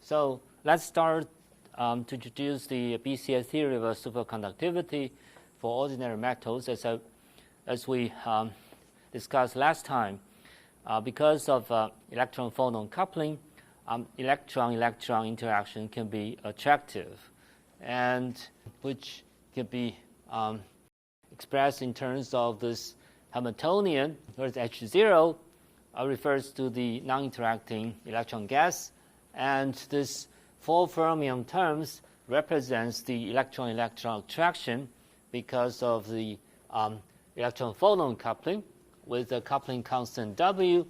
So let's start to introduce the BCS theory of superconductivity for ordinary metals. As we discussed last time, because of electron-phonon coupling, electron-electron interaction can be attractive, and which can be expressed in terms of this Hamiltonian, where H0 refers to the non-interacting electron gas, and this 4 fermion terms represents the electron-electron attraction because of the electron-phonon coupling with the coupling constant W,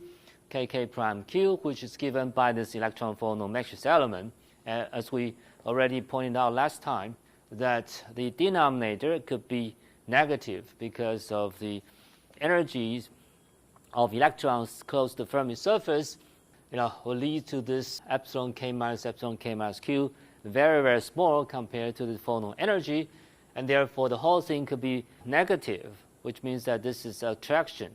Kk prime Q, which is given by this electron-phonon matrix element. As we already pointed out last time, that the denominator could be negative because of the energies of electrons close to the Fermi surface, will lead to this epsilon k minus q, very, very small compared to the phonon energy, and therefore the whole thing could be negative, which means that this is attraction.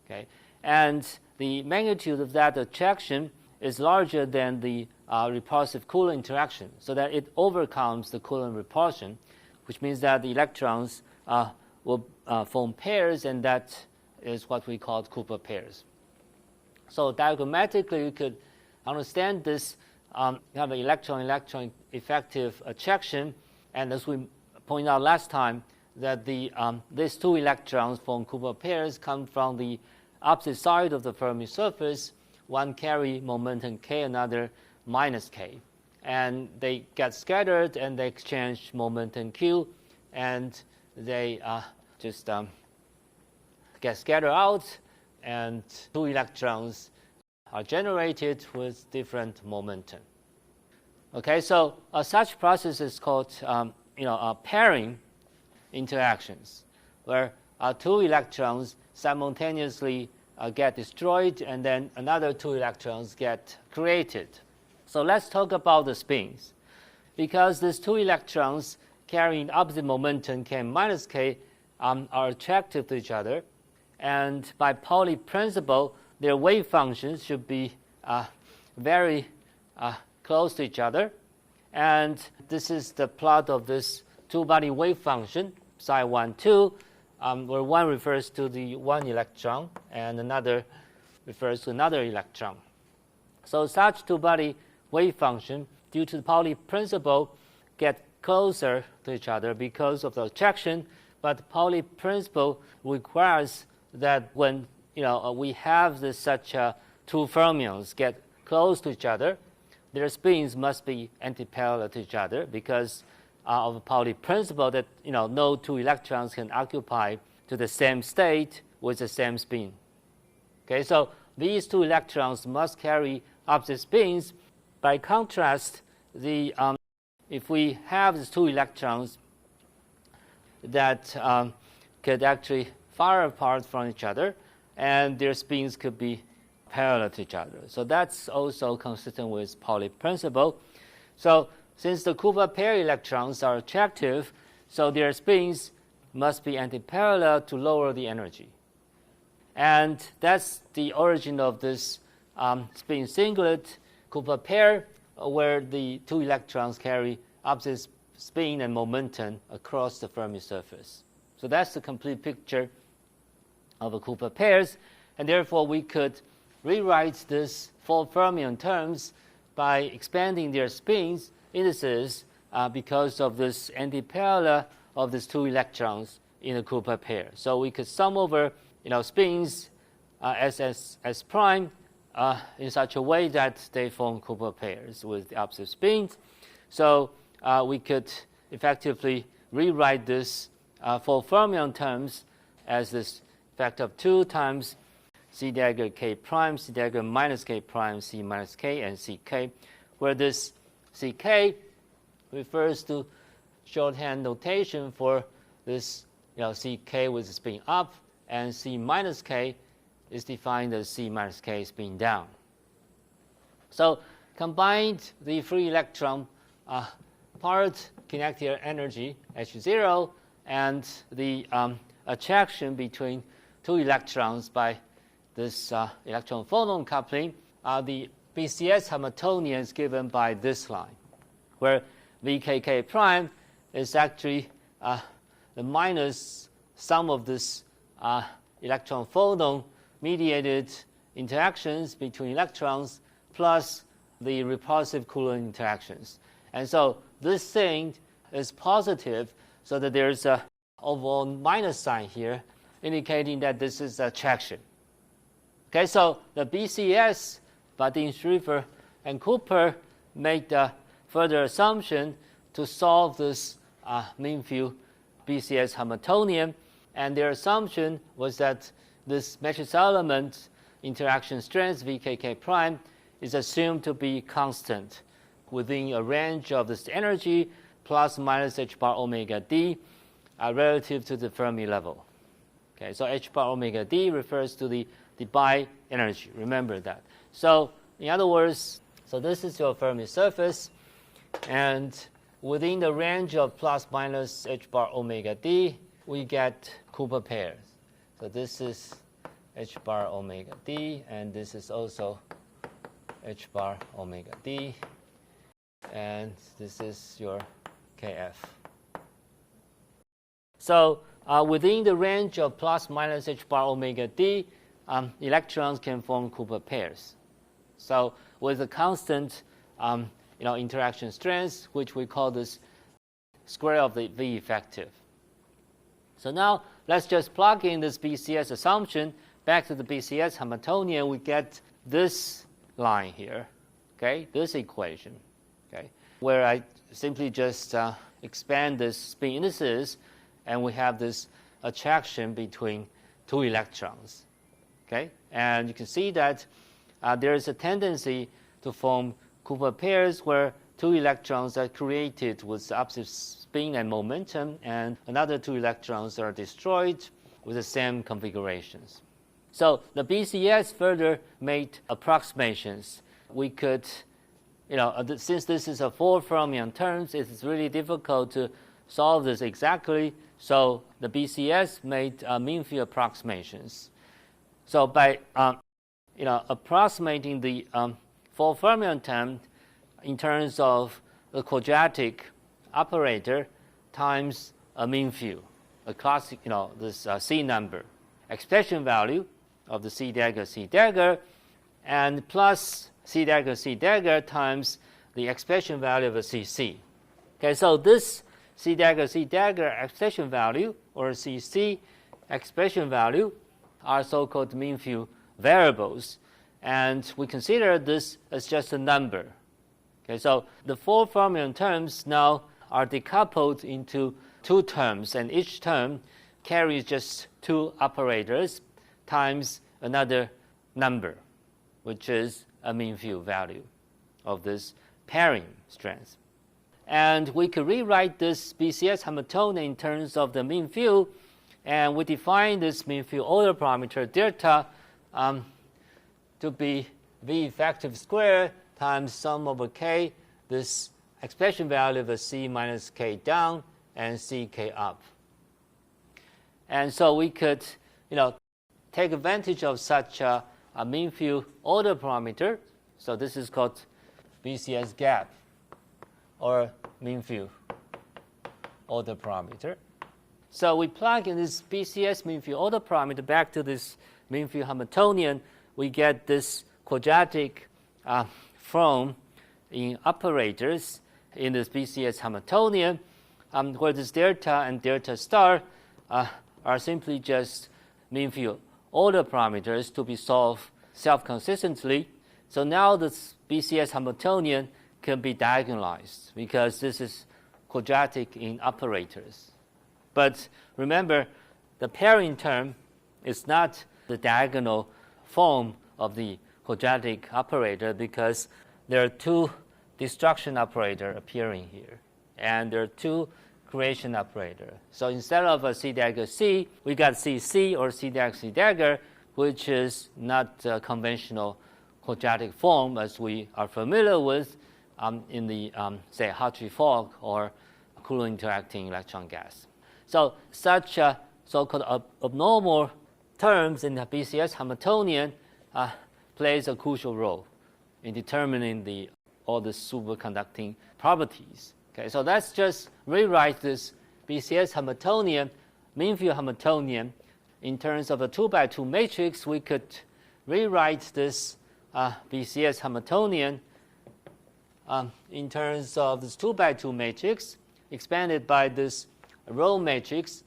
Okay? And the magnitude of that attraction is larger than the repulsive Coulomb interaction, so that it overcomes the Coulomb repulsion, which means that the electrons will form pairs, and that is what we call Cooper pairs. So diagrammatically, you could understand this. You have an electron-electron effective attraction, and as we pointed out last time, that these 2 electrons form Cooper pairs come from the opposite side of the Fermi surface. One carry momentum k, another minus k, and they get scattered and they exchange momentum q, and they just get scattered out, and 2 electrons are generated with different momentum. Okay, so such process is called pairing interactions, where 2 electrons simultaneously get destroyed, and then another 2 electrons get created. So let's talk about the spins. Because these 2 electrons carrying opposite momentum k minus k are attractive to each other, and by Pauli principle, their wave functions should be very close to each other. And this is the plot of this 2-body wave function, psi 1, 2, where one refers to the one electron and another refers to another electron. So such 2-body wave function, due to the Pauli principle, get closer to each other because of the attraction. But the Pauli principle requires that when we have such 2 fermions get close to each other, their spins must be antiparallel to each other because of the Pauli principle that no 2 electrons can occupy to the same state with the same spin. Okay, so these 2 electrons must carry opposite spins. By contrast, if we have these 2 electrons that could actually far apart from each other, and their spins could be parallel to each other. So that's also consistent with Pauli principle. So since the Cooper pair electrons are attractive, so their spins must be antiparallel to lower the energy. And that's the origin of this spin singlet Cooper pair, where the 2 electrons carry opposite spin and momentum across the Fermi surface. So that's the complete picture of the Cooper pairs, and therefore we could rewrite this 4 fermion terms by expanding their spins indices because of this antiparallel of these 2 electrons in a Cooper pair. So we could sum over spins S prime in such a way that they form Cooper pairs with the opposite spins. So we could effectively rewrite this 4 fermion terms as this factor of 2 times C dagger k prime, C dagger minus k prime, C minus k, and Ck, where this Ck refers to shorthand notation for this Ck with the spin up, and C minus k is defined as C minus k spin down. So combined the free electron part kinetic energy H0 and the attraction between 2 electrons by this electron-phonon coupling, the BCS Hamiltonian is given by this line, where VKK prime is actually the minus sum of this electron-photon mediated interactions between electrons plus the repulsive Coulomb interactions. And so this thing is positive, so that there's a overall minus sign here, indicating that this is attraction. Okay, so the BCS, Badin, Schrieffer, and Cooper made the further assumption to solve this mean field BCS Hamiltonian, and their assumption was that this matrix element interaction strength VKK prime is assumed to be constant within a range of this energy plus minus h bar omega d relative to the Fermi level. Okay, so h bar omega d refers to the Debye energy. Remember that. So in other words, so this is your Fermi surface, and within the range of plus minus h bar omega d, we get Cooper pairs. So this is h bar omega d, and this is also h bar omega d, and this is your kf. So within the range of plus minus h bar omega d, electrons can form Cooper pairs. So with a constant interaction strength, which we call this square of the V effective. So now let's just plug in this BCS assumption back to the BCS Hamiltonian. We get this line here, okay, this equation, okay, where I simply just expand this spin indices, and we have this attraction between two electrons, okay, and you can see that there is a tendency to form Cooper pairs where two electrons are created with opposite spin and momentum, and another two electrons are destroyed with the same configurations. So the BCS further made approximations. We could, since this is a 4 fermion terms, it's really difficult to solve this exactly. So the BCS made mean field approximations. So by approximating the 4 fermion term in terms of the quadratic operator times a mean field, a classic, this C number, expression value of the C dagger, and plus C dagger times the expression value of a CC. Okay, so this C dagger expression value, or CC expression value, are so-called mean field variables, and we consider this as just a number. Okay, so the 4 fermion terms now are decoupled into 2 terms, and each term carries just 2 operators times another number, which is a mean field value of this pairing strength. And we could rewrite this BCS Hamiltonian in terms of the mean field, and we define this mean field order parameter delta to be V effective squared times sum over K, this expression value of a C minus K down and CK up. And so we could, take advantage of such a mean field order parameter. So this is called BCS gap, or mean field order parameter. So we plug in this BCS mean field order parameter back to this mean field Hamiltonian. We get this quadratic form in operators in this BCS Hamiltonian, where this delta and delta star are simply just mean field order parameters to be solved self-consistently. So now this BCS Hamiltonian can be diagonalized because this is quadratic in operators. But remember, the pairing term is not the diagonal form of the quadratic operator, because there are 2 destruction operators appearing here, and there are 2 creation operators. So instead of a C dagger C, we got CC, or C dagger, which is not a conventional quadratic form as we are familiar with in the, say, Hartree-Fock or Coulomb interacting electron gas. So such so-called abnormal terms in the BCS Hamiltonian plays a crucial role in determining all the superconducting properties. Okay, so let's just rewrite this BCS Hamiltonian, mean field Hamiltonian, in terms of a 2x2 matrix. We could rewrite this BCS Hamiltonian in terms of this 2x2 matrix, expanded by this row matrix,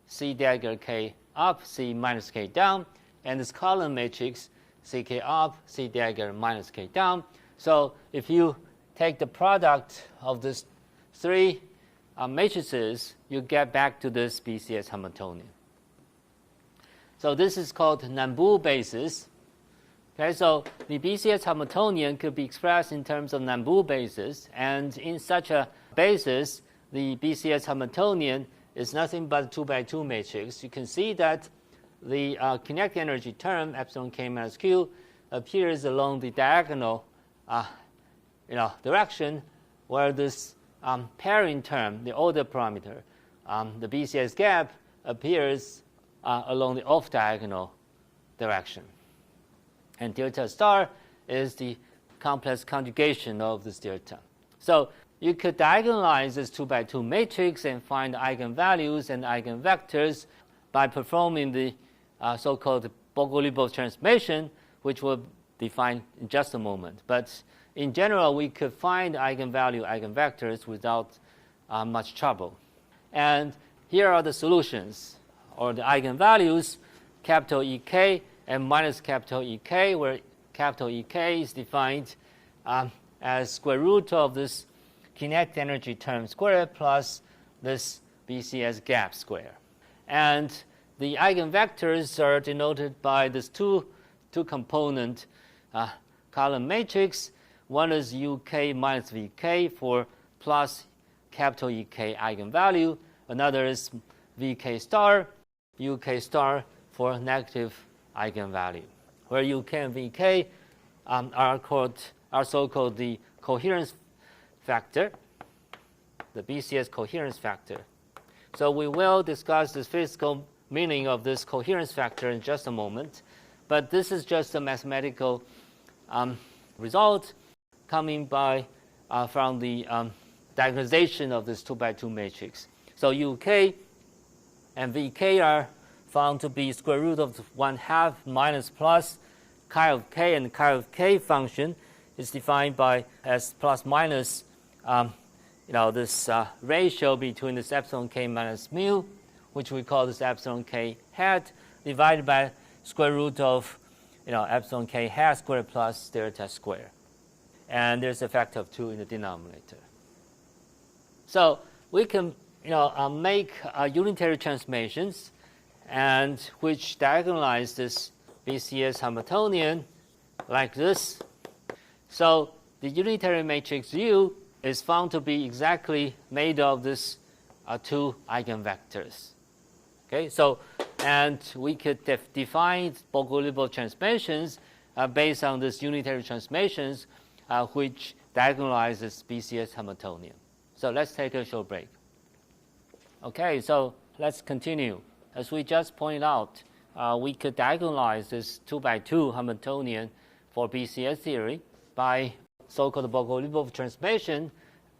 C dagger K up, C minus K down, and this column matrix, CK up, C dagger minus K down. So if you take the product of these three matrices, you get back to this BCS Hamiltonian. So this is called Nambu basis. Okay, so the BCS Hamiltonian could be expressed in terms of Nambu basis, and in such a basis, the BCS Hamiltonian is nothing but a 2x2 matrix. You can see that the kinetic energy term, epsilon k minus q, appears along the diagonal direction, where this pairing term, the order parameter, the BCS gap, appears along the off-diagonal direction. And delta star is the complex conjugation of this delta. So you could diagonalize this 2x2 matrix and find eigenvalues and eigenvectors by performing the so-called Bogoliubov transformation, which we'll define in just a moment. But in general, we could find eigenvalue, eigenvectors without much trouble. And here are the solutions, or the eigenvalues, capital EK and minus capital EK, where capital EK is defined as square root of this kinetic energy term squared plus this BCS gap square. And the eigenvectors are denoted by this two-component column matrix. One is UK minus VK for plus capital EK eigenvalue. Another is VK star, UK star for negative eigenvalue, where UK and VK are so-called the coherence factor, the BCS coherence factor. So we will discuss the physical meaning of this coherence factor in just a moment, but this is just a mathematical result coming by from the diagonalization of this 2x2 matrix. So UK and VK are found to be square root of 1/2 minus plus chi of k, and chi of k function is defined by as plus minus this ratio between this epsilon k minus mu, which we call this epsilon k hat, divided by square root of epsilon k hat squared plus delta square. And there's a factor of 2 in the denominator. So we can make unitary transformations and which diagonalize this BCS Hamiltonian like this. So the unitary matrix U is found to be exactly made of this two eigenvectors. Okay, so and we could define Bogoliubov transformations based on this unitary transformations which diagonalizes BCS Hamiltonian. So let's take a short break. Okay, so let's continue. As we just pointed out, we could diagonalize this 2x2 Hamiltonian for BCS theory by so-called Bogoliubov transformation,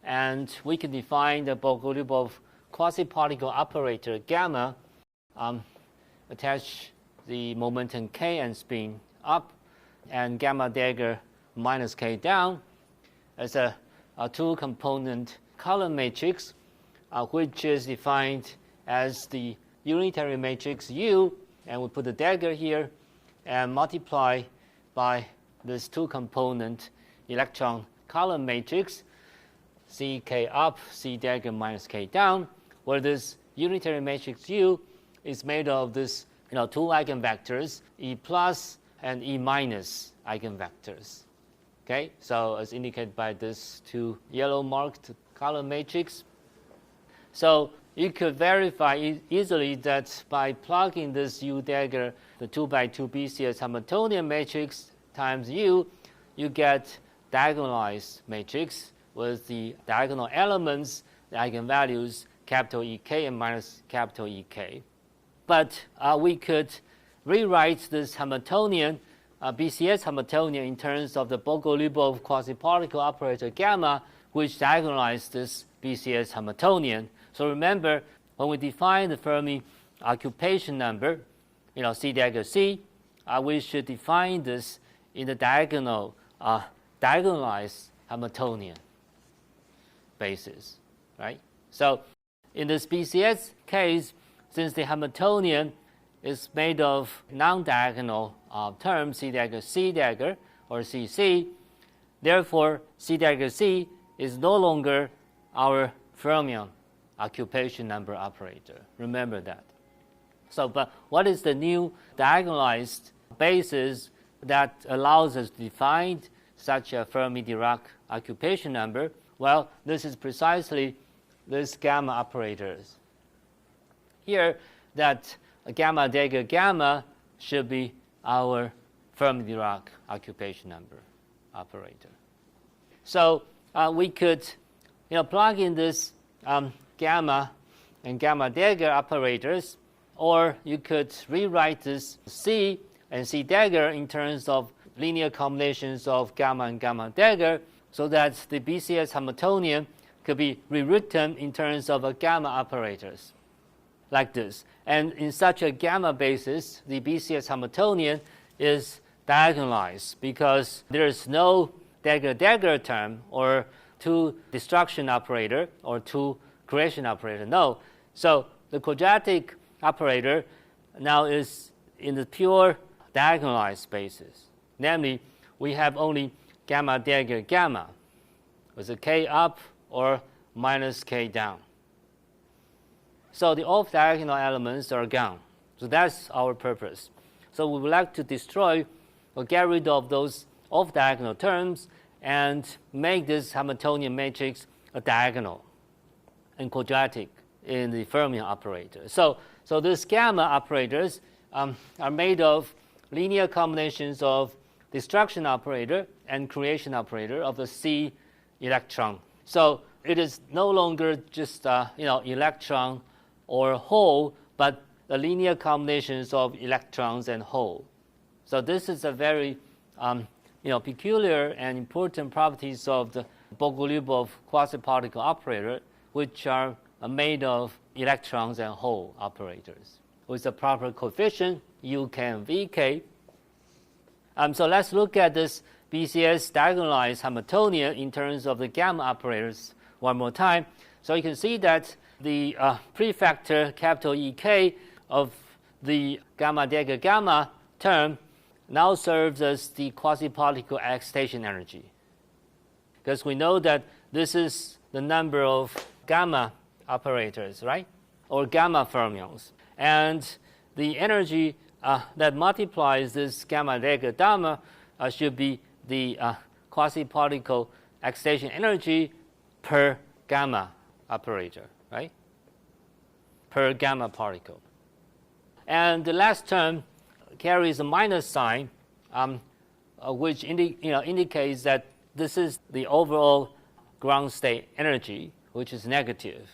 and we can define the Bogoliubov quasi-particle operator gamma, attach the momentum k and spin up, and gamma dagger minus k down as a two-component column matrix, which is defined as the unitary matrix U, and we put the dagger here and multiply by this two-component electron column matrix, CK up, C dagger minus K down, where this unitary matrix U is made of this two eigenvectors, E plus and E minus eigenvectors. Okay, so as indicated by this two yellow marked column matrix. So you could verify easily that by plugging this U dagger, the 2x2 BCS Hamiltonian matrix times U, you get diagonalized matrix with the diagonal elements, the eigenvalues, capital EK and minus capital EK. But we could rewrite this Hamiltonian BCS Hamiltonian in terms of the Bogoliubov quasi-particle operator gamma, which diagonalizes this BCS Hamiltonian. So remember, when we define the Fermi occupation number, C dagger C, we should define this in the diagonalized Hamiltonian basis, right? So in this BCS case, since the Hamiltonian is made of non-diagonal terms, C dagger or CC, therefore C dagger C is no longer our fermion occupation number operator. Remember that. So, but what is the new diagonalized basis that allows us to define such a Fermi-Dirac occupation number? Well, this is precisely this gamma operators. Here, that gamma dagger gamma should be our Fermi-Dirac occupation number operator. So we could, plug in this gamma and gamma dagger operators, or you could rewrite this C and C dagger in terms of linear combinations of gamma and gamma dagger, so that the BCS Hamiltonian could be rewritten in terms of a gamma operators, like this. And in such a gamma basis, the BCS Hamiltonian is diagonalized because there is no dagger-dagger term or two destruction operator or two creation operator. No. So the quadratic operator now is in the pure diagonalized basis. Namely, we have only gamma dagger gamma with a k up or minus k down. So the off-diagonal elements are gone. So that's our purpose. So we would like to destroy or get rid of those off-diagonal terms and make this Hamiltonian matrix a diagonal and quadratic in the fermion operator. So these gamma operators are made of linear combinations of destruction operator and creation operator of the C electron. So it is no longer just electron or hole, but the linear combinations of electrons and hole. So this is a very peculiar and important properties of the Bogoliubov quasi-particle operator, which are made of electrons and hole operators with a proper coefficient UK and VK. So let's look at this BCS diagonalized Hamiltonian in terms of the gamma operators one more time. So you can see that the prefactor capital EK of the gamma dagger gamma term now serves as the quasi-particle excitation energy, because we know that this is the number of gamma operators, right, or gamma fermions, and the energy that multiplies this gamma dagger gamma should be the quasi-particle excitation energy per gamma operator, right, per gamma particle. And the last term carries a minus sign, which indicates that this is the overall ground state energy, which is negative,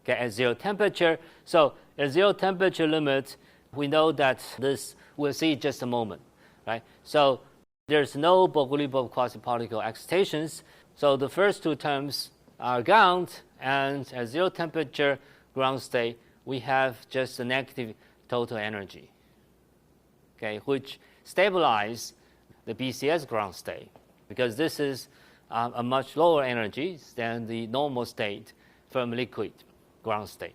okay, at zero temperature. So at zero temperature limit, we know that this, we'll see in just a moment, right? So there's no Bogoliubov quasi-particle excitations. So the first two terms are gone, and at zero temperature ground state, we have just a negative total energy, okay, which stabilize the BCS ground state, because this is a much lower energy than the normal state from liquid ground state.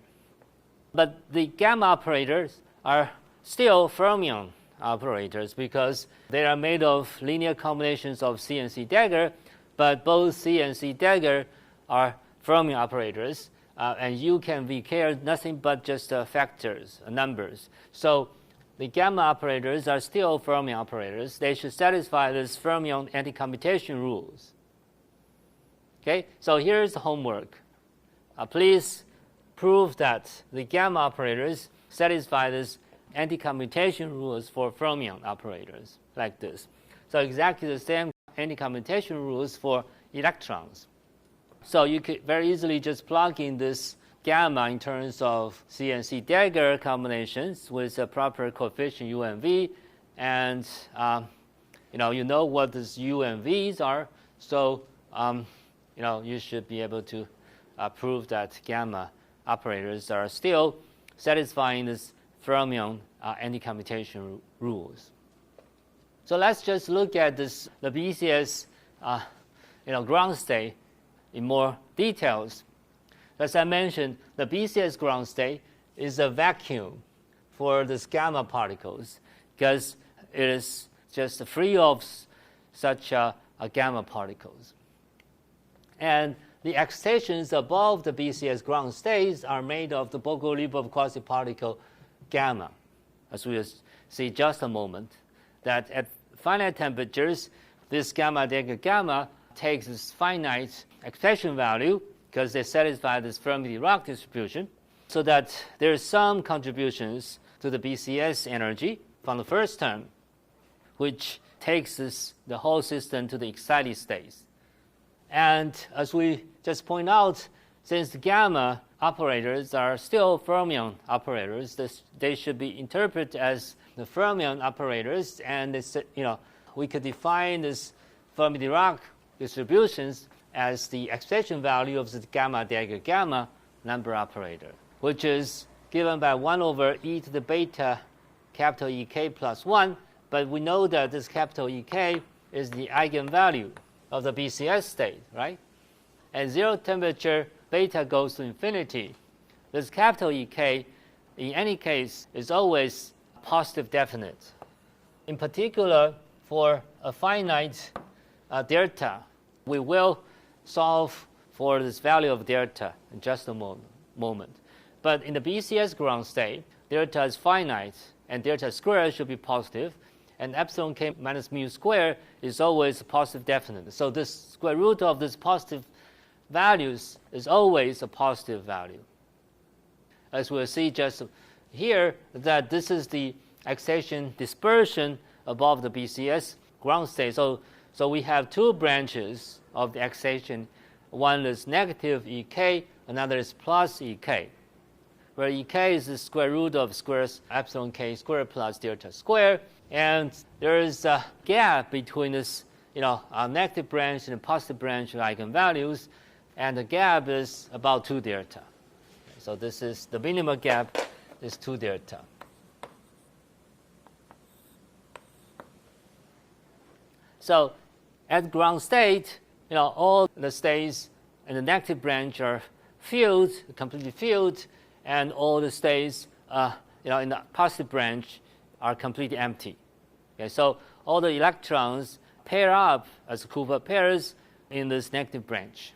But the gamma operators are still fermion operators because they are made of linear combinations of C and C dagger, but both C and C dagger are fermion operators, and U and VK are nothing but just factors, numbers. So the gamma operators are still fermion operators. They should satisfy these fermion anti-commutation rules. Okay, so here's the homework. Please prove that the gamma operators satisfy these anti-commutation rules for fermion operators, like this. So exactly the same anti-commutation rules for electrons. So you could very easily just plug in this gamma in terms of C and C dagger combinations with a proper coefficient U and V, and you know what this U and V's are, so you should be able to prove that gamma operators are still satisfying this fermion anti-commutation rules. So let's just look at the BCS ground state in more details. As I mentioned, the BCS ground state is a vacuum for these gamma particles because it is just free of such gamma particles. And the excitations above the BCS ground states are made of the Bogoliubov quasi-particle gamma, as we will see just a moment, that at finite temperatures, this gamma delta gamma takes this finite excitation value because they satisfy this Fermi-Dirac distribution, so that there is some contributions to the BCS energy from the first term, which takes the whole system to the excited states. And as we just point out, since the gamma operators are still fermion operators, they should be interpreted as the fermion operators, and we could define this Fermi-Dirac distributions as the excitation value of the gamma delta gamma number operator, which is given by 1 over e to the beta capital EK plus 1, but we know that this capital EK is the eigenvalue of the BCS state, right? At 0 temperature, beta goes to infinity. This capital EK, in any case, is always positive definite. In particular, for a finite delta, we will solve for this value of delta in just a moment. But in the BCS ground state, delta is finite, and delta squared should be positive, and epsilon k minus mu squared is always positive definite. So this square root of this positive values is always a positive value. As we'll see just here, that this is the excitation dispersion above the BCS ground state. So we have two branches of the excitation. One is negative EK, another is plus EK, where EK is the square root of squares epsilon k squared plus delta squared. And there is a gap between this negative branch and positive branch of eigenvalues, and the gap is about 2 delta. So this is the minimal gap is 2 delta. So at ground state, all the states in the negative branch are filled, completely filled, and all the states in the positive branch are completely empty. Okay, so all the electrons pair up as Cooper pairs in this negative branch.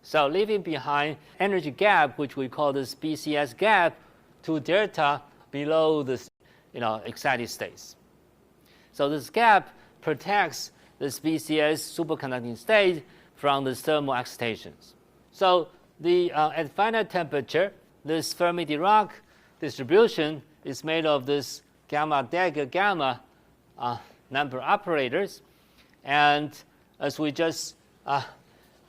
So leaving behind energy gap, which we call this BCS gap, 2 delta below this excited states. So this gap protects this BCS superconducting state from the thermal excitations. So at finite temperature, this Fermi-Dirac distribution is made of this gamma delta gamma number operators, and as we just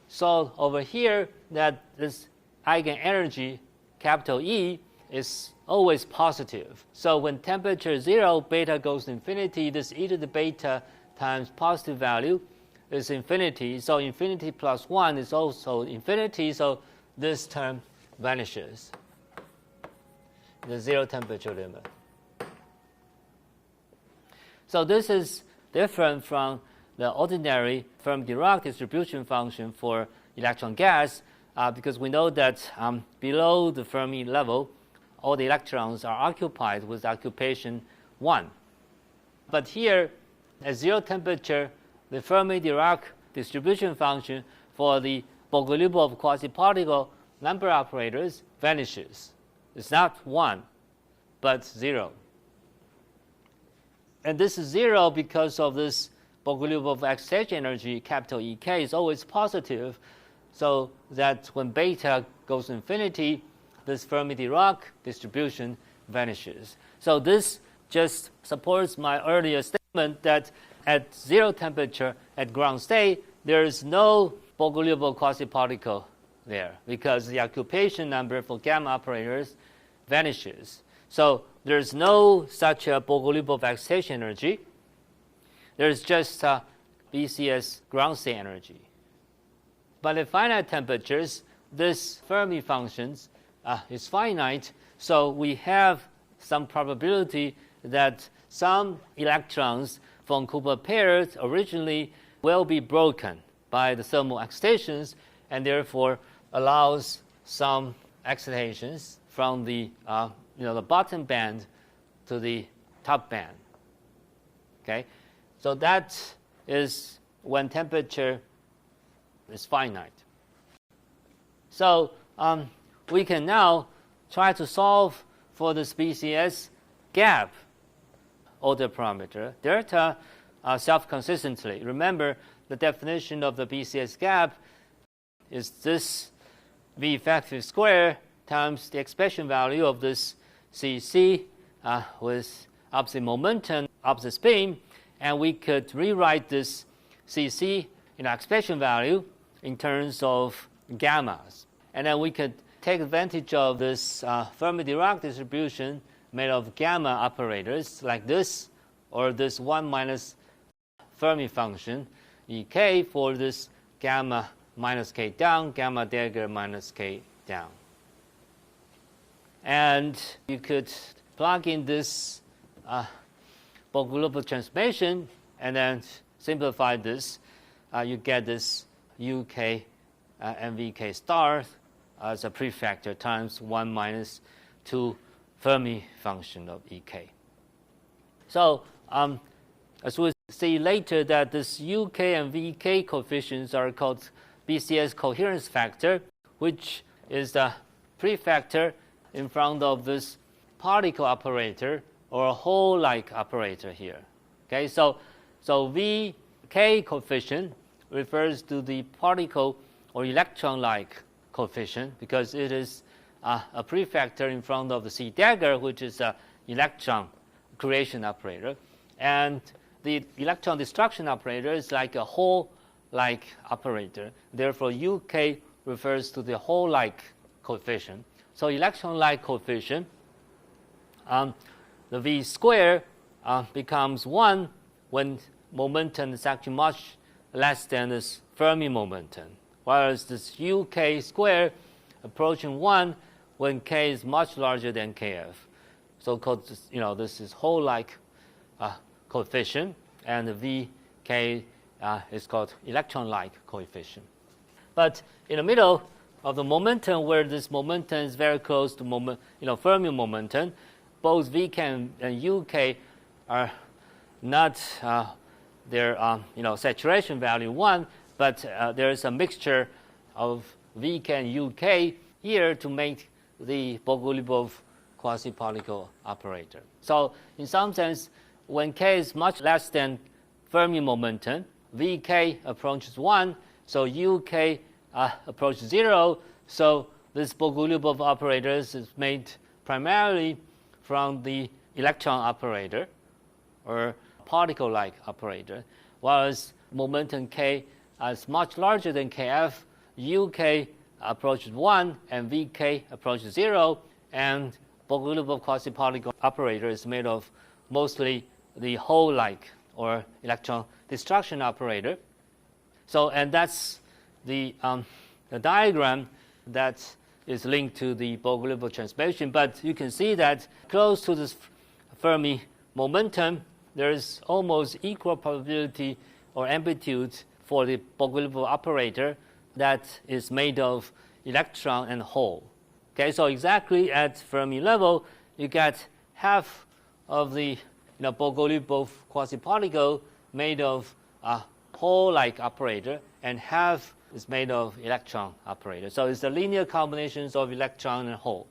saw over here, that this eigenenergy capital E is always positive. So when temperature is 0, beta goes to infinity, this e to the beta times positive value is infinity. So infinity plus 1 is also infinity, so this term vanishes, the 0 temperature limit. So this is different from the ordinary Fermi-Dirac distribution function for electron gas, because we know that below the Fermi level, all the electrons are occupied with occupation 1. But here, at 0 temperature, the Fermi-Dirac distribution function for the Bogoliubov quasi-particle number operators vanishes. It's not 1, but 0. And this is 0 because of this Bogoliubov excitation energy, capital EK, is always positive, so that when beta goes to infinity, this Fermi-Dirac distribution vanishes. So this just supports my earlier statement that at 0 temperature, at ground state, there is no Bogoliubov quasi-particle there because the occupation number for gamma operators vanishes. So there's no such a Bogoliubov excitation energy. there's just BCS ground state energy. But at finite temperatures, this Fermi functions is finite, so we have some probability that some electrons from Cooper pairs originally will be broken by the thermal excitations, and therefore allows some excitations from the the bottom band to the top band. Okay, so that is when temperature is finite. So we can now try to solve for this BCS gap order parameter delta self-consistently. Remember, the definition of the BCS gap is this V effective square times the expression value of this CC with opposite momentum, opposite spin, and we could rewrite this CC in expression value in terms of gammas. And then we could take advantage of this Fermi-Dirac distribution made of gamma operators like this, or this 1 minus Fermi function, Ek, for this gamma minus k down, gamma dagger minus k down. And you could plug in this Bogoliubov transformation and then simplify this. You get this Uk and Vk star as a prefactor times 1 minus 2 Fermi function of Ek. So as we'll see later, that this Uk and Vk coefficients are called BCS coherence factor, which is the prefactor in front of this particle operator or a hole-like operator here. Okay, so Vk coefficient refers to the particle or electron-like coefficient because it is a prefactor in front of the C dagger, which is an electron creation operator, and the electron destruction operator is like a hole-like operator. Therefore, Uk refers to the hole-like coefficient. So electron-like coefficient, the V square becomes 1 when momentum is actually much less than this Fermi momentum, whereas this Uk square approaching 1 when k is much larger than kf. So called, this is hole-like coefficient, and the Vk is called electron-like coefficient. But in the middle of the momentum, where this momentum is very close to Fermi momentum, both Vk and Uk are not their saturation value 1, but there is a mixture of Vk and Uk here to make the Bogoliubov quasi-particle operator. So in some sense, when k is much less than Fermi momentum, Vk approaches 1, so Uk approaches 0. So this Bogoliubov operator is made primarily from the electron operator or particle-like operator, whereas momentum k is much larger than kf. Uk approaches 1 and Vk approaches 0, and Bogoliubov quasi-particle operator is made of mostly the hole-like or electron destruction operator. So, and that's the diagram that is linked to the Bogoliubov transformation. But you can see that close to this Fermi momentum, there is almost equal probability or amplitude for the Bogoliubov operator that is made of electron and hole. Okay, so exactly at Fermi level, you get half of the Bogoliubov quasi-particle made of a hole-like operator, and half is made of electron operator. So it's the linear combinations of electron and hole.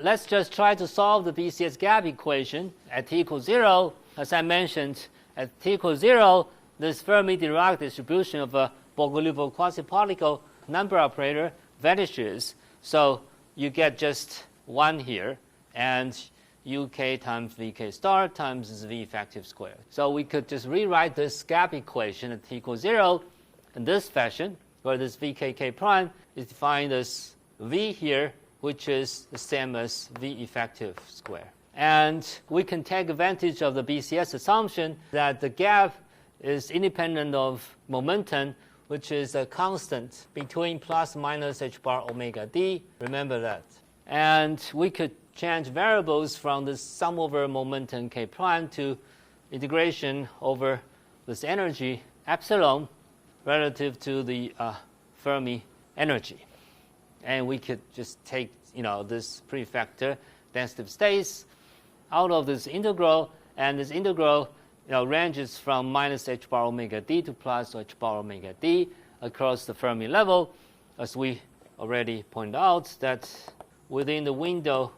Let's just try to solve the BCS gap equation at t equals 0. As I mentioned, at t equals 0, this Fermi-Dirac distribution of a Bogoliubov quasi-particle number operator vanishes. So you get just 1 here, and Uk times Vk star times V effective square. So we could just rewrite this gap equation at t equals 0 in this fashion, where this Vkk prime is defined as V here, which is the same as V effective square. And we can take advantage of the BCS assumption that the gap is independent of momentum, which is a constant between plus minus h bar omega d. Remember that. And we could change variables from this sum over momentum k prime to integration over this energy epsilon relative to the Fermi energy. And we could just take this prefactor density of states out of this integral, and this integral ranges from minus h bar omega d to plus h bar omega d across the Fermi level, as we already pointed out that within the window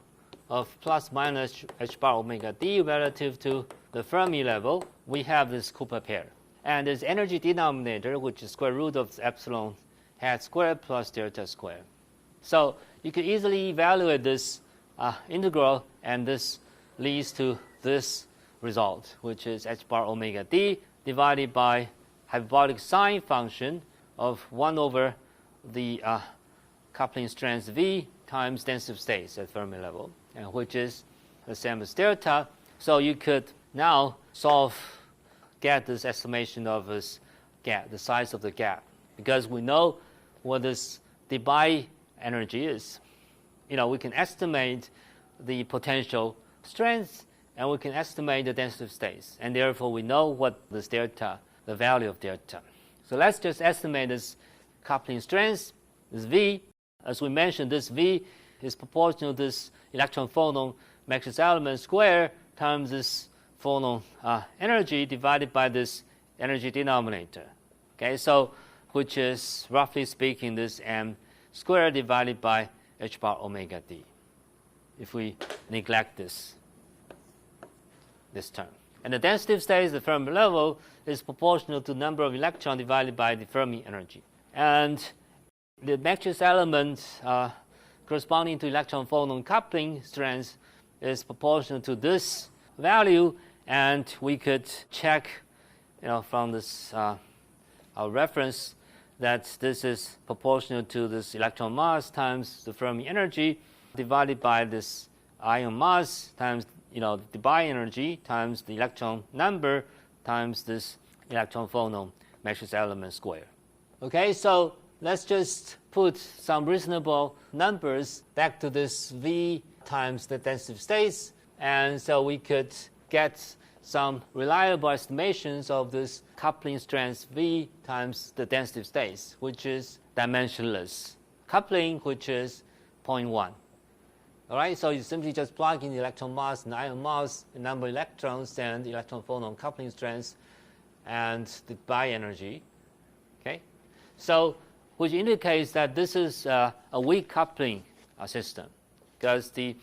of plus minus h bar omega d relative to the Fermi level, we have this Cooper pair. And this energy denominator, which is square root of epsilon hat squared plus delta squared. So you could easily evaluate this integral, and this leads to this result, which is h bar omega d divided by hyperbolic sine function of 1 over the coupling strength v times density of states at Fermi level, and which is the same as delta. So you could now get this estimation of this gap, the size of the gap, because we know what this Debye energy is. We can estimate the potential strength, and we can estimate the density of states, and therefore we know what this delta, the value of delta. So let's just estimate this coupling strength, this V. As we mentioned, this V is proportional to this electron phonon matrix element square times this phonon energy divided by this energy denominator. Okay, so which is roughly speaking this m squared divided by h bar omega d, if we neglect this term. And the density of states at the Fermi level is proportional to the number of electrons divided by the Fermi energy. And the matrix element corresponding to electron phonon coupling strength is proportional to this value, and we could check from this our reference that this is proportional to this electron mass times the Fermi energy divided by this ion mass times the Debye energy times the electron number times this electron phonon matrix element square. Okay, so let's just put some reasonable numbers back to this V times the density of states, and so we could get some reliable estimations of this coupling strength V times the density of states, which is dimensionless. Coupling, which is 0.1. All right, so you simply just plug in the electron mass and ion mass, the number of electrons, and the electron phonon coupling strength, and the Debye energy. Okay, so which indicates that this is a weak coupling system, because the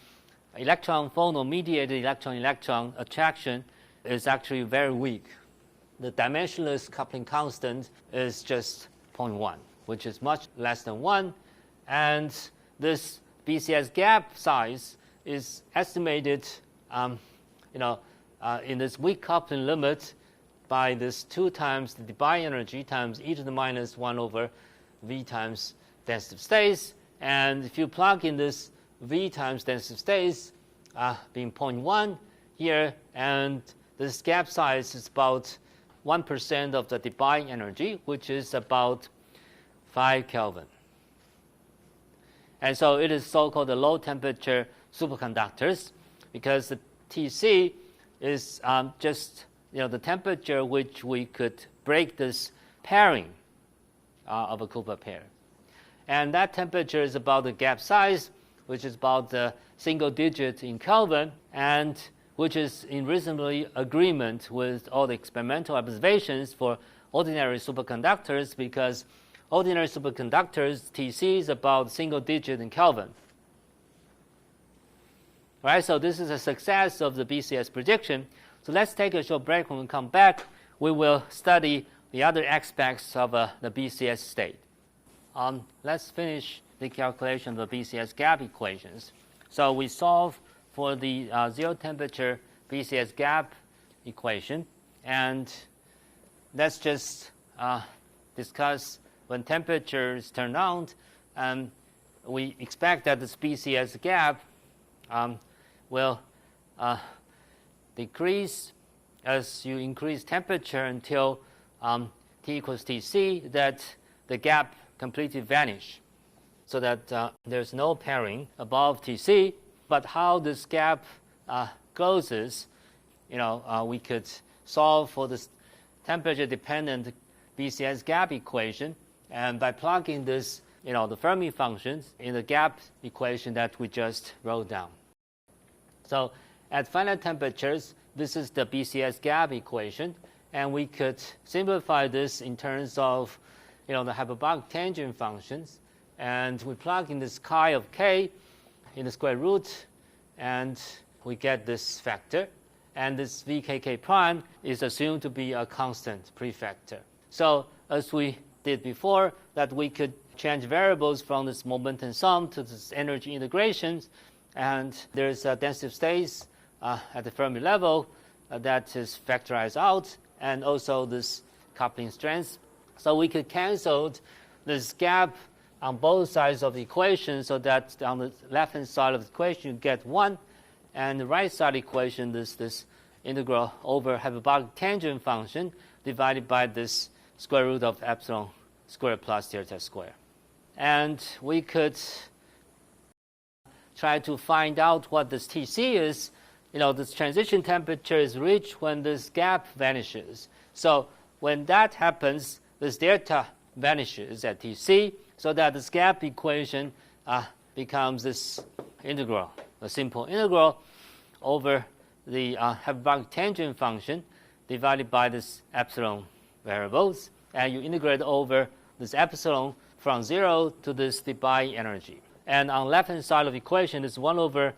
electron phonon mediated electron-electron attraction is actually very weak. The dimensionless coupling constant is just 0.1, which is much less than 1, and this BCS gap size is estimated in this weak coupling limit by this 2 times the Debye energy times e to the minus 1 over V times density of states. And if you plug in this V times density of states being 0.1 here, and this gap size is about 1% of the Debye energy, which is about 5 Kelvin. And so it is so-called the low temperature superconductors, because the Tc is just the temperature which we could break this pairing of a Cooper pair. And that temperature is about the gap size, which is about the single digit in Kelvin, and which is in reasonably agreement with all the experimental observations for ordinary superconductors, because ordinary superconductors, Tc is about single digit in Kelvin. Right, so this is a success of the BCS prediction. So let's take a short break. When we come back, we will study the other aspects of the BCS state. Let's finish the calculation of the BCS gap equations. So we solve for the zero temperature BCS gap equation, and let's just discuss when temperature is turned on, we expect that this BCS gap will decrease as you increase temperature until T equals Tc, that the gap completely vanish, so that there's no pairing above Tc. But how this gap closes, we could solve for this temperature-dependent BCS gap equation, and by plugging this, the Fermi functions in the gap equation that we just wrote down. So at finite temperatures, this is the BCS gap equation, and we could simplify this in terms of, the hyperbolic tangent functions, and we plug in this chi of k in the square root, and we get this factor, and this vkk prime is assumed to be a constant prefactor. So as we did before, that we could change variables from this momentum sum to this energy integrations, and there's a density of states at the Fermi level that is factorized out, and also this coupling strength. So we could cancel this gap on both sides of the equation, so that on the left-hand side of the equation you get 1, and the right side equation this integral over hyperbolic tangent function divided by this square root of epsilon squared plus delta square. And we could try to find out what this Tc is. This transition temperature is reached when this gap vanishes. So when that happens, this delta vanishes at Tc, so that this gap equation becomes this integral, a simple integral over the hyperbolic tangent function divided by this epsilon variables, and you integrate over this epsilon from 0 to this Debye energy. And on the left-hand side of the equation is 1 over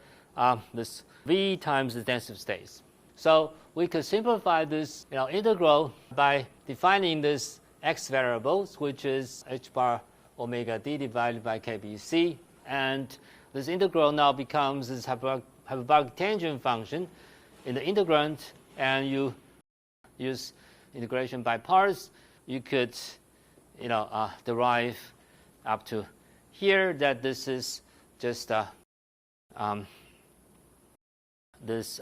this v times the density of states. So we could simplify this integral by defining this x variables, which is h bar omega d divided by kbc, and this integral now becomes this hyperbolic tangent function in the integrand, and you use integration by parts. You could derive up to here that this is just this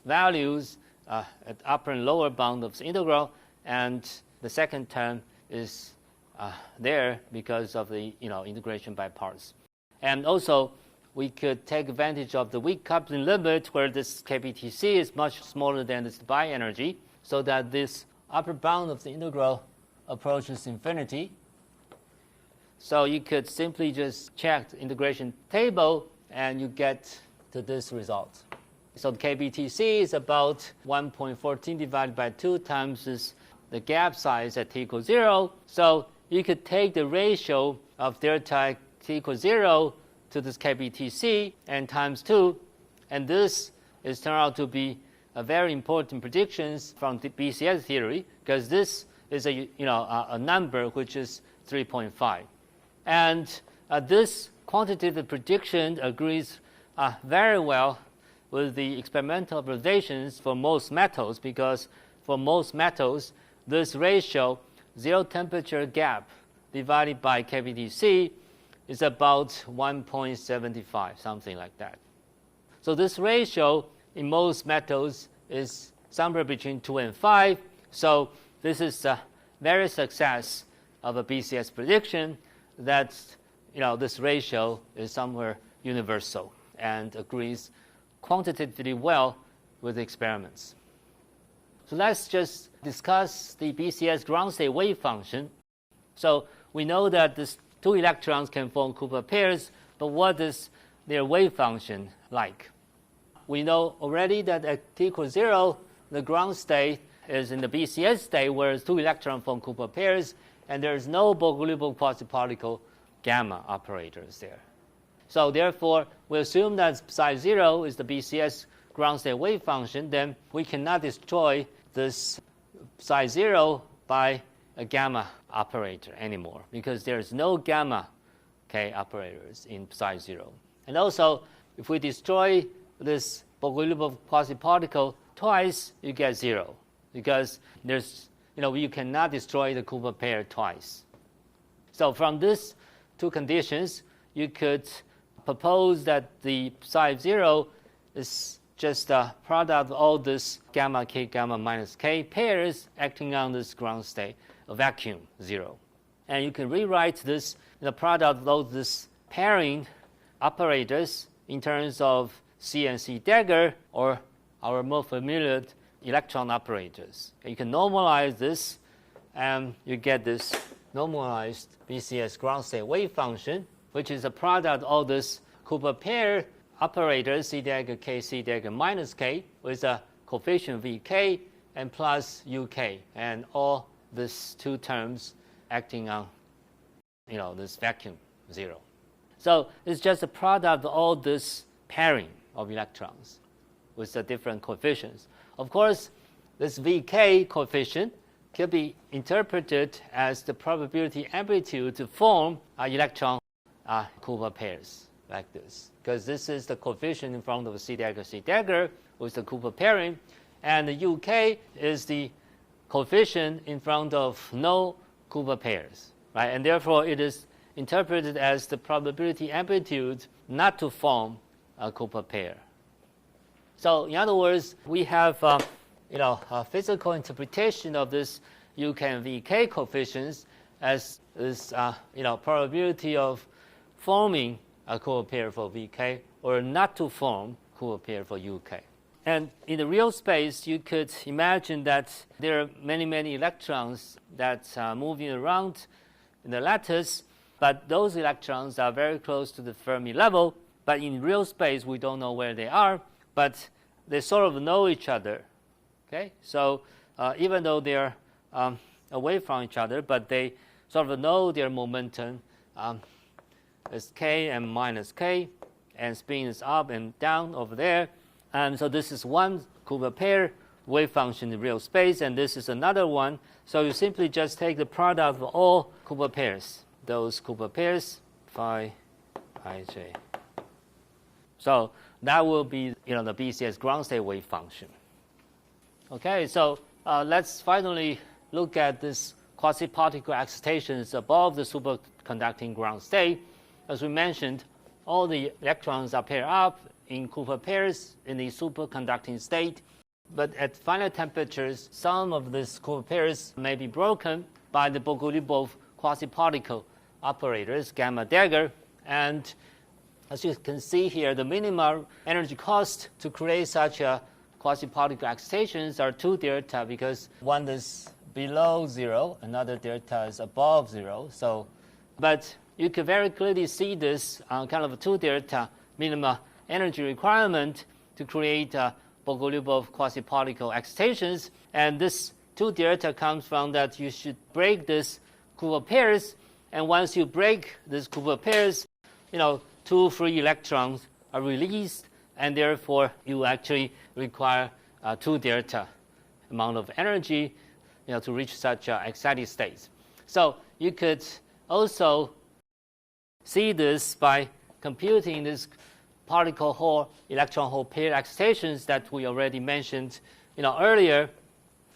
values at upper and lower bound of the integral, and the second term is there because of the integration by parts. And also we could take advantage of the weak coupling limit where this kbtc is much smaller than this Debye energy, so that this upper bound of the integral approaches infinity. So you could simply just check the integration table and you get to this result. So the kbtc is about 1.14 divided by 2 times the gap size at t equals 0. So you could take the ratio of delta t equals 0 to this kbtc and times 2, and this is turned out to be a very important predictions from the BCS theory, because this is a number which is 3.5, and this quantitative prediction agrees very well with the experimental observations for most metals, because for most metals this ratio, 0 temperature gap divided by kbtc, is about 1.75, something like that. So this ratio in most metals is somewhere between 2 and 5. So this is a very success of a BCS prediction that this ratio is somewhere universal and agrees quantitatively well with the experiments. So let's just discuss the BCS ground state wave function. So we know that these 2 electrons can form Cooper pairs, but what is their wave function like? We know already that at t equals 0, the ground state is in the BCS state, whereas 2 electrons form Cooper pairs, and there is no Bogoliubov quasi-particle gamma operators there. So therefore, we assume that psi 0 is the BCS ground state wave function. Then we cannot destroy this psi 0 by a gamma operator anymore, because there is no gamma k operators in psi 0. And also, if we destroy this Bogoliubov quasi-particle twice, you get 0, because there's you cannot destroy the Cooper pair twice. So from these 2 conditions, you could propose that the psi 0 is just a product of all this gamma k, gamma minus k pairs acting on this ground state, a vacuum, 0. And you can rewrite this in the product of all this pairing operators in terms of C and C dagger, or our more familiar electron operators. You can normalize this, and you get this normalized BCS ground state wave function, which is a product of all this Cooper pair operators, C dagger k, C dagger minus k, with a coefficient Vk and plus Uk, and all these two terms acting on, this vacuum, 0. So it's just a product of all this pairing of electrons with the different coefficients. Of course, this Vk coefficient can be interpreted as the probability amplitude to form electron Cooper pairs like this, because this is the coefficient in front of C dagger with the Cooper pairing, and the Uk is the coefficient in front of no Cooper pairs, right? And therefore, it is interpreted as the probability amplitude not to form a Cooper pair. So, in other words, we have a physical interpretation of this Uk and Vk coefficients as this probability of forming a Cooper pair for Vk or not to form Cooper pair for Uk. And in the real space, you could imagine that there are many, many electrons that are moving around in the lattice, but those electrons are very close to the Fermi level. But in real space, we don't know where they are, but they sort of know each other. Okay, so even though they are away from each other, but they sort of know their momentum is k and minus k, and spin is up and down over there. And so this is one Cooper pair wave function in real space, and this is another one. So you simply just take the product of all Cooper pairs, those Cooper pairs, phi ij. So that will be the BCS ground state wave function. Okay, so let's finally look at this quasi-particle excitations above the superconducting ground state. As we mentioned, all the electrons are paired up in Cooper pairs in the superconducting state. But at finite temperatures, some of these Cooper pairs may be broken by the Bogoliubov quasi-particle operators, gamma dagger. And as you can see here, the minimal energy cost to create such a quasi-particle excitations are 2 delta, because one is below 0, another delta is above 0. So, but you can very clearly see this kind of a 2 delta minimum energy requirement to create Bogoliubov quasi-particle excitations. And this 2 delta comes from that you should break this Cooper pairs. And once you break this Cooper pairs, 2 free electrons are released, and therefore you actually require 2 delta amount of energy to reach such excited states. So you could also see this by computing this particle hole electron hole pair excitations that we already mentioned earlier.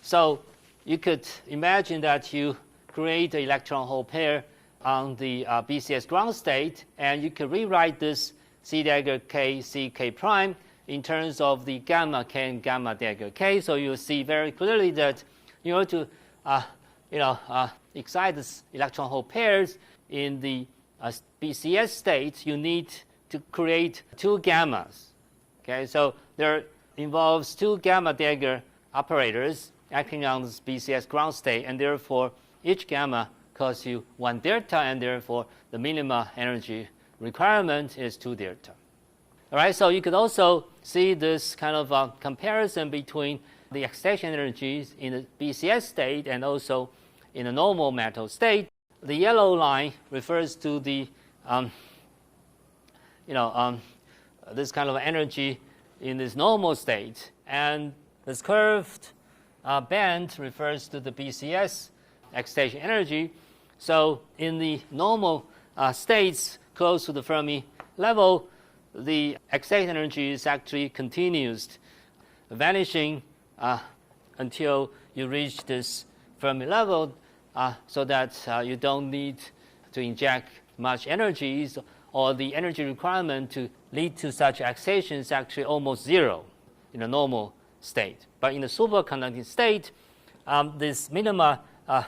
So you could imagine that you create an electron hole pair on the BCS ground state, and you can rewrite this C dagger k, C k prime in terms of the gamma k and gamma dagger k. So you'll see very clearly that in order to excite this electron hole pairs in the BCS state, you need to create 2 gammas. Okay, so there involves 2 gamma dagger operators acting on this BCS ground state, and therefore each gamma costs you 1 delta, and therefore the minimum energy requirement is 2 delta. All right, so you could also see this kind of comparison between the excitation energies in the BCS state and also in the normal metal state. The yellow line refers to the this kind of energy in this normal state, and this curved band refers to the BCS excitation energy. So in the normal states close to the Fermi level, the excitation energy is actually continuous, vanishing until you reach this Fermi level, so that you don't need to inject much energy, or the energy requirement to lead to such excitation is actually almost 0. in a normal state. But in the superconducting state, this minima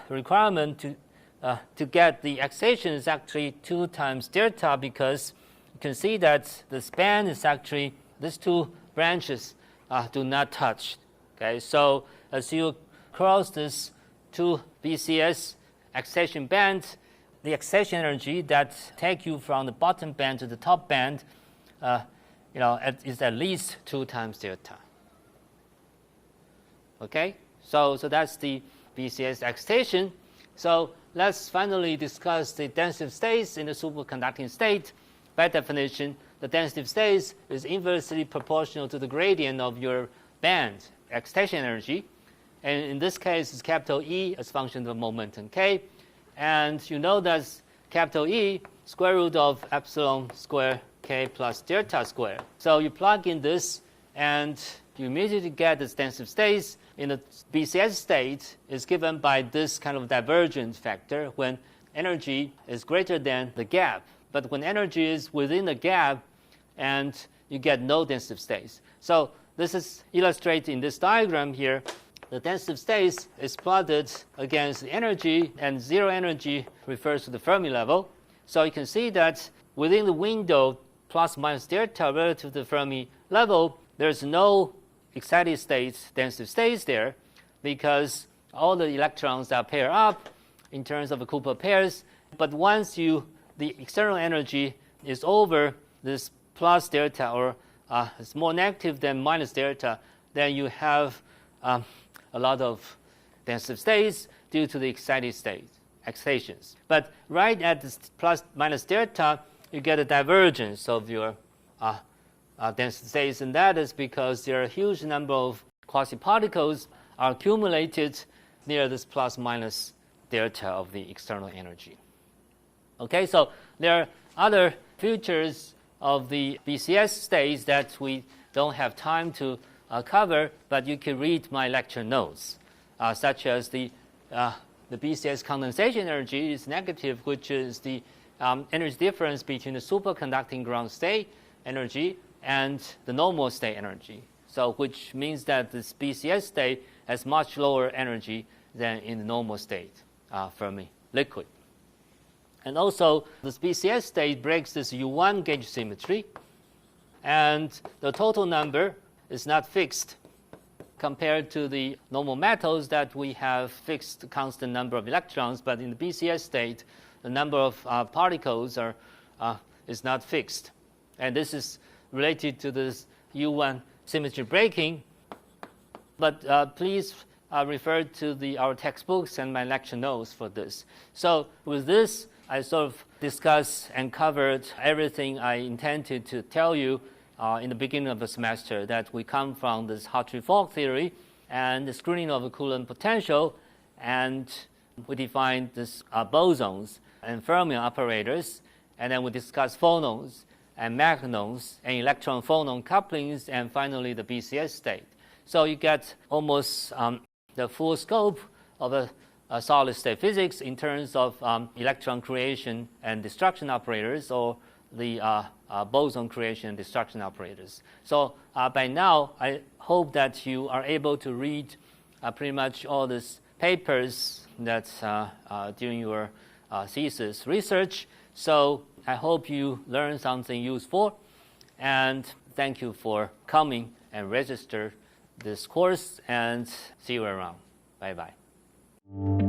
requirement to get the excitation is actually 2 times delta, because you can see that the span is actually, these 2 branches do not touch. Okay, so as you cross this 2 BCS excitation band, the excitation energy that take you from the bottom band to the top band, is at least 2 times delta. Okay, so that's the BCS excitation. So let's finally discuss the density states in the superconducting state. By definition, the density state is inversely proportional to the gradient of your band excitation energy. And in this case, it's capital E as function of momentum K. And you know that's capital E, square root of epsilon square K plus delta square. So you plug in this, and you immediately get this density states in the BCS state is given by this kind of divergence factor when energy is greater than the gap. But when energy is within the gap, and you get no density states. So this is illustrated in this diagram here. The density states is plotted against the energy, and 0 energy refers to the Fermi level. So you can see that within the window plus minus delta relative to the Fermi level, there's no excited states, density states there, because all the electrons are paired up in terms of the Cooper pairs. But once the external energy is over this plus delta, or it's more negative than minus delta, then you have a lot of density states due to the excited states, excitations. But right at this plus minus delta, you get a divergence of your density states, and that is because there are a huge number of quasi-particles are accumulated near this plus minus delta of the external energy. Okay, so there are other features of the BCS states that we don't have time to cover, but you can read my lecture notes, such as the BCS condensation energy is negative, which is the energy difference between the superconducting ground state energy and the normal state energy. So which means that this BCS state has much lower energy than in the normal state Fermi liquid. And also, this BCS state breaks this U1 gauge symmetry, and the total number is not fixed compared to the normal metals that we have fixed constant number of electrons. But in the BCS state, the number of particles is not fixed. And this is related to this U1 symmetry breaking. But please refer to our textbooks and my lecture notes for this. So with this, I sort of discussed and covered everything I intended to tell you in the beginning of the semester, that we come from this Hartree-Fock theory and the screening of the Coulomb potential, and we defined this bosons and fermion operators, and then we discussed phonons and magnons and electron-phonon couplings, and finally the BCS state. So you get almost the full scope of a solid-state physics in terms of electron creation and destruction operators, or the boson creation and destruction operators. So by now, I hope that you are able to read pretty much all these papers that's during your thesis research. So I hope you learned something useful, and thank you for coming and register this course, and see you around. Bye-bye.